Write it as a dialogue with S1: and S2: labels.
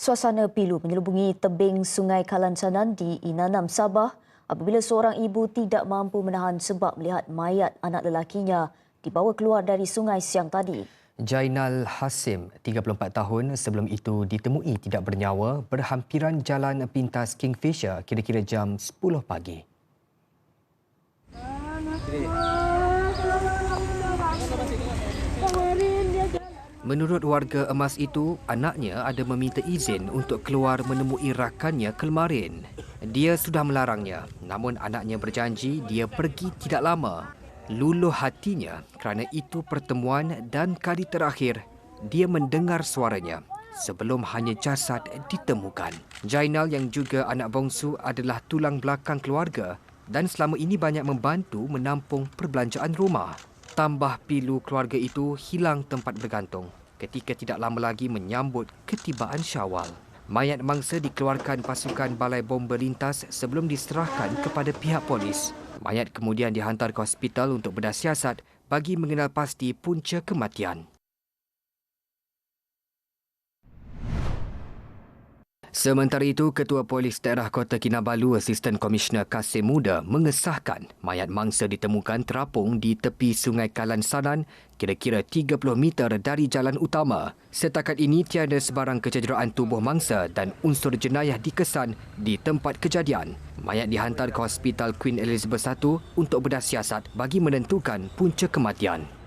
S1: Suasana pilu menyelubungi tebing Sungai Kalansanan di Inanam, Sabah apabila seorang ibu tidak mampu menahan sebab melihat mayat anak lelakinya dibawa keluar dari sungai siang tadi.
S2: Jainal Hasim, 34 tahun sebelum itu ditemui tidak bernyawa berhampiran jalan pintas Kingfisher kira-kira jam 10 pagi. Menurut warga emas itu, anaknya ada meminta izin untuk keluar menemui rakannya kemarin. Dia sudah melarangnya, namun anaknya berjanji dia pergi tidak lama. Luluh hatinya kerana itu pertemuan dan kali terakhir dia mendengar suaranya sebelum hanya jasad ditemukan. Jainal yang juga anak bongsu adalah tulang belakang keluarga dan selama ini banyak membantu menampung perbelanjaan rumah. Tambah pilu keluarga itu hilang tempat bergantung ketika tidak lama lagi menyambut ketibaan Syawal. Mayat mangsa dikeluarkan pasukan Balai Bom Berlintas sebelum diserahkan kepada pihak polis. Mayat kemudian dihantar ke hospital untuk bedah siasat bagi mengenal pasti punca kematian. Sementara itu, Ketua Polis Daerah Kota Kinabalu, Asisten Komisioner Kasim Muda mengesahkan mayat mangsa ditemukan terapung di tepi Sungai Kalansanan kira-kira 30 meter dari jalan utama. Setakat ini, tiada sebarang kecederaan tubuh mangsa dan unsur jenayah dikesan di tempat kejadian. Mayat dihantar ke Hospital Queen Elizabeth I untuk bedah siasat bagi menentukan punca kematian.